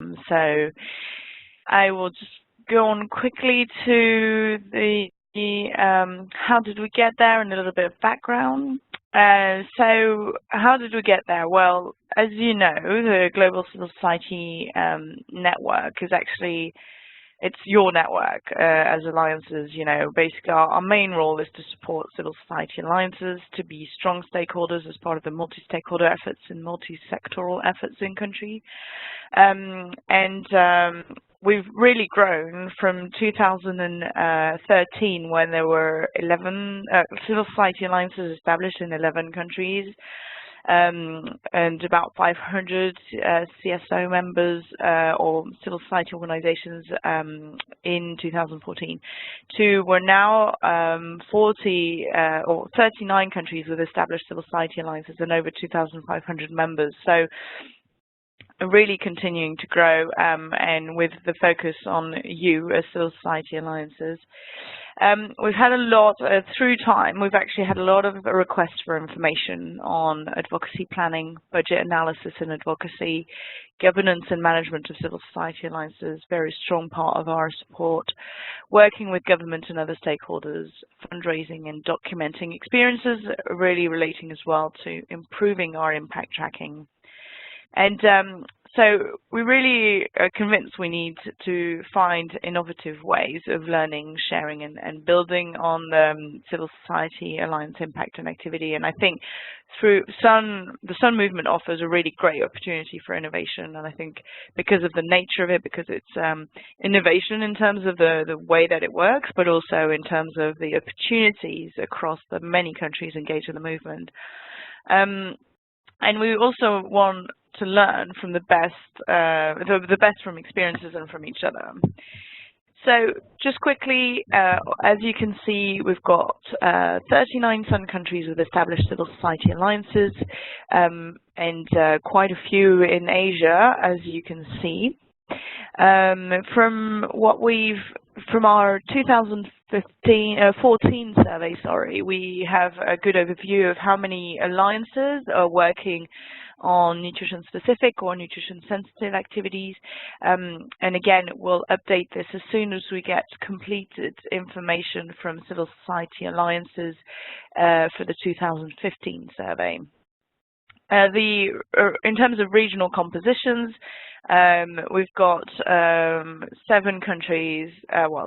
So I will just go on quickly to the how did we get there and a little bit of background. So how did we get there? Well, as you know, the Global Civil Society Network is actually, it's your network as alliances. Basically our main role is to support civil society alliances to be strong stakeholders as part of the multi-stakeholder efforts and multi-sectoral efforts in country. We've really grown from 2013, when there were 11 civil society alliances established in 11 countries, and about 500 CSO members or civil society organizations in 2014, to we're now 40 or 39 countries with established civil society alliances and over 2,500 members. So really continuing to grow, and with the focus on you as civil society alliances. We've had a lot, through time, we've actually had a lot of requests for information on advocacy planning, budget analysis and advocacy, governance and management of civil society alliances, very strong part of our support, working with government and other stakeholders, fundraising and documenting experiences, really relating as well to improving our impact tracking. And so we really are convinced we need to find innovative ways of learning, sharing, and building on the civil society alliance impact and activity. And I think through the Sun movement offers a really great opportunity for innovation. And I think because of the nature of it, because it's innovation in terms of the way that it works, but also in terms of the opportunities across the many countries engaged in the movement. And we also want to learn from the best from experiences and from each other. So just quickly, as you can see, we've got 39 Sun countries with established civil society alliances, and quite a few in Asia, as you can see. From our 2014 survey, we have a good overview of how many alliances are working on nutrition-specific or nutrition-sensitive activities. And again, we'll update this as soon as we get completed information from civil society alliances for the 2015 survey. In terms of regional compositions, we've got 7 countries,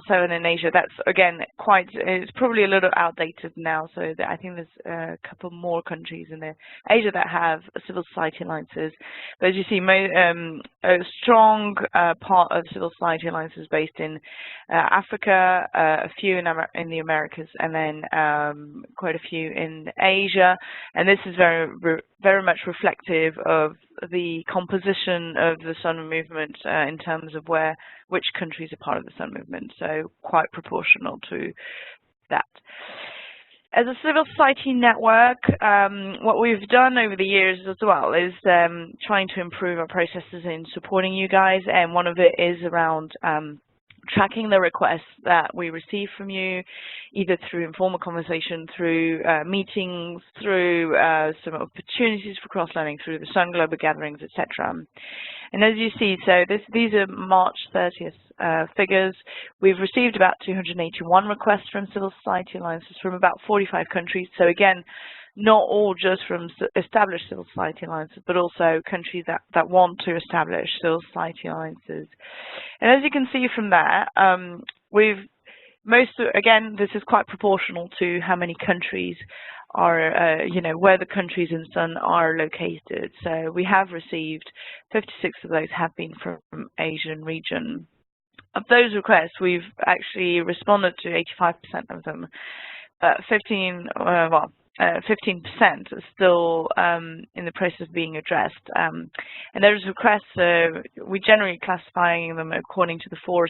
7 in Asia. That's, again, it's probably a little outdated now, so I think there's a couple more countries in Asia that have civil society alliances. But as you see, a strong part of civil society alliances based in Africa, a few in the Americas, and then quite a few in Asia. And this is very much reflective of the composition of the Sun movement in terms of which countries are part of the Sun movement, so quite proportional to that. As a civil society network, what we've done over the years as well is trying to improve our processes in supporting you guys, and one of it is around tracking the requests that we receive from you, either through informal conversation, through meetings, through some opportunities for cross-learning, through the Sun Global gatherings, etc. And as you see, so these are March 30th figures. We've received about 281 requests from civil society alliances from about 45 countries. So again, not all just from established civil society alliances, but also countries that want to establish civil society alliances. And as you can see from that, again, this is quite proportional to how many countries are, where the countries in Sun are located. So we have received 56 of those have been from Asian region. Of those requests, we've actually responded to 85% of them, but 15% are still in the process of being addressed. And those requests, we generally classifying them according to the 4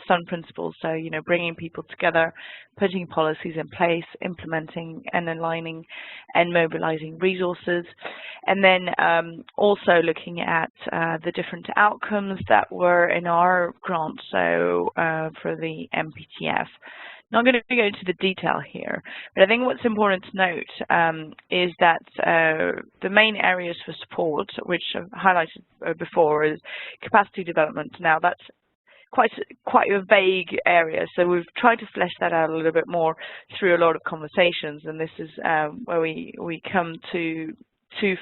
Sun principles. So, bringing people together, putting policies in place, implementing and aligning and mobilizing resources. And then also looking at the different outcomes that were in our grant, so for the MPTF. Not going to go into the detail here, but I think what's important to note is that the main areas for support, which I've highlighted before, is capacity development. Now, that's quite a vague area, so we've tried to flesh that out a little bit more through a lot of conversations, and this is where we come to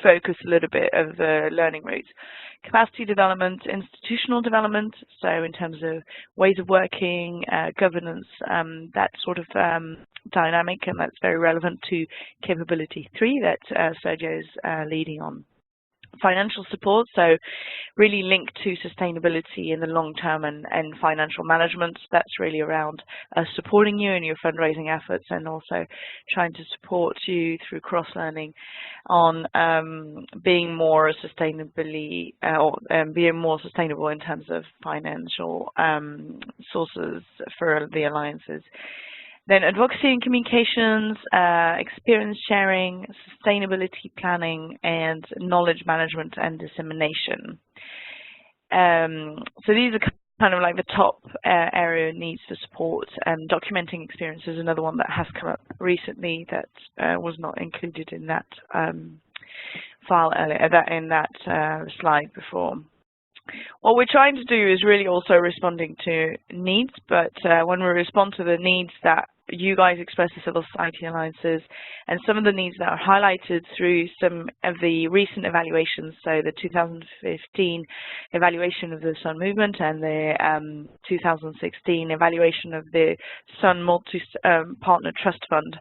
focus a little bit of the learning routes. Capacity development, institutional development, so in terms of ways of working, governance, that sort of dynamic, and that's very relevant to capability 3 that Sergio is leading on. Financial support, so really linked to sustainability in the long term and financial management. That's really around supporting you in your fundraising efforts, and also trying to support you through cross-learning on being more sustainably being more sustainable in terms of financial sources for the alliances. Then advocacy and communications, experience sharing, sustainability planning, and knowledge management and dissemination. So these are kind of like the top area needs for support. Documenting experience is another one that has come up recently that was not included in that file earlier, in that slide before. What we're trying to do is really also responding to needs, but when we respond to the needs that you guys express to civil society alliances, and some of the needs that are highlighted through some of the recent evaluations, so the 2015 evaluation of the Sun Movement and the 2016 evaluation of the Sun Multi-Partner Trust Fund,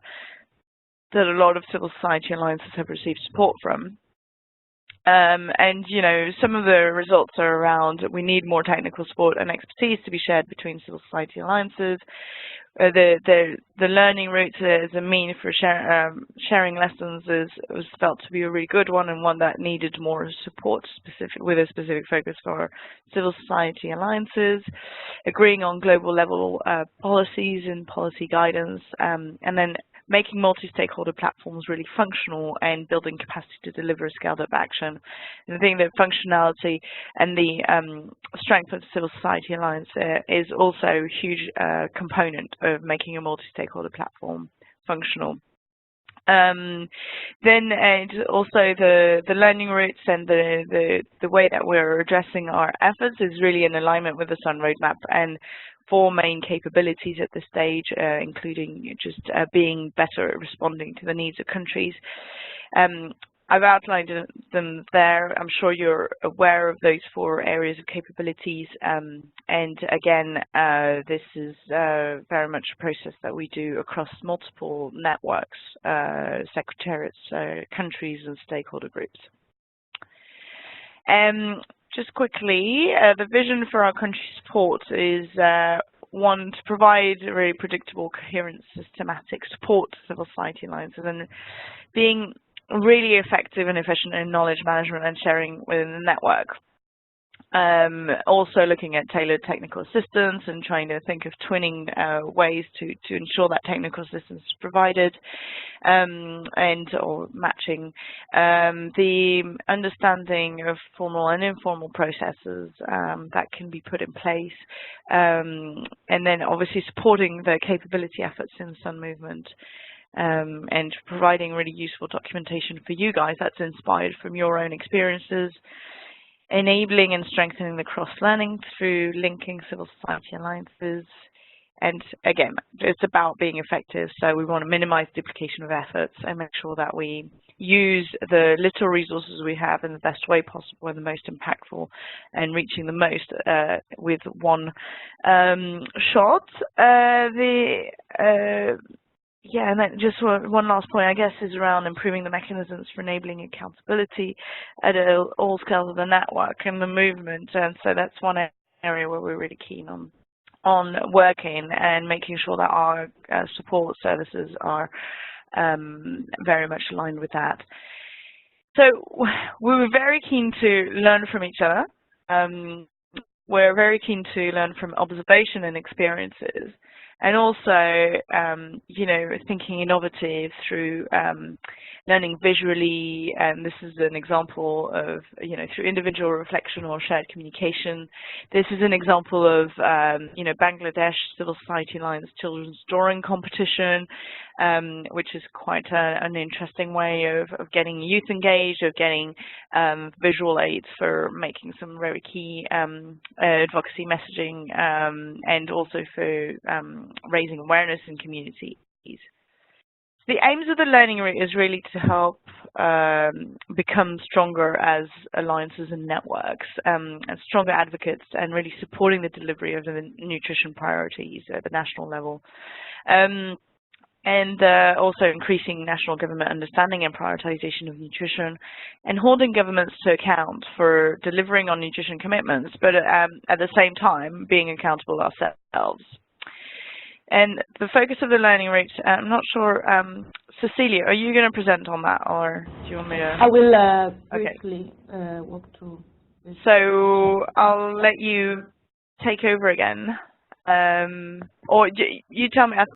that a lot of civil society alliances have received support from. And, you know, some of the results are around we need more technical support and expertise to be shared between civil society alliances. The learning route as a mean for sharing lessons was felt to be a really good one, and one that needed more support with a specific focus for civil society alliances. Agreeing on global level policies and policy guidance, and then making multi-stakeholder platforms really functional and building capacity to deliver a scaled-up action. And I think that functionality and the strength of the civil society alliance is also a huge component of making a multi-stakeholder platform functional. Then also the learning routes and the way that we're addressing our efforts is really in alignment with the Sun Roadmap and 4 main capabilities at this stage, including just being better at responding to the needs of countries. I've outlined them there. I'm sure you're aware of those 4 areas of capabilities. And again, this is very much a process that we do across multiple networks, secretariats, countries, and stakeholder groups. Just quickly, the vision for our country support is one, to provide a really predictable, coherent, systematic support to civil society alliances, and being really effective and efficient in knowledge management and sharing within the network. Also looking at tailored technical assistance and trying to think of twinning ways to ensure that technical assistance is provided, or matching the understanding of formal and informal processes that can be put in place, and then obviously supporting the capability efforts in the Sun Movement. And providing really useful documentation for you guys that's inspired from your own experiences, enabling and strengthening the cross-learning through linking civil society alliances. And again, it's about being effective, so we want to minimize duplication of efforts and make sure that we use the little resources we have in the best way possible and the most impactful, and reaching the most with one shot. Yeah, and then just one last point, I guess, is around improving the mechanisms for enabling accountability at all scales of the network and the movement. And so that's one area where we're really keen on working and making sure that our support services are very much aligned with that. So we were very keen to learn from each other. We're very keen to learn from observation and experiences. and also, you know, thinking innovative through learning visually, and this is an example of, you know, through individual reflection or shared communication. This is an example of, you know, Bangladesh Civil Society Alliance Children's Drawing Competition, which is quite an interesting way of getting youth engaged, of getting visual aids for making some very key advocacy messaging, and also for raising awareness in communities. The aims of the learning route is really to help become stronger as alliances and networks, and stronger advocates, and really supporting the delivery of the nutrition priorities at the national level. And also increasing national government understanding and prioritization of nutrition, and holding governments to account for delivering on nutrition commitments, but at the same time being accountable ourselves. And the focus of the learning route, I'm not sure, Cecilia, are you going to present on that, or do you want me to? I will briefly walk through this. So I'll let you take over again, or you tell me.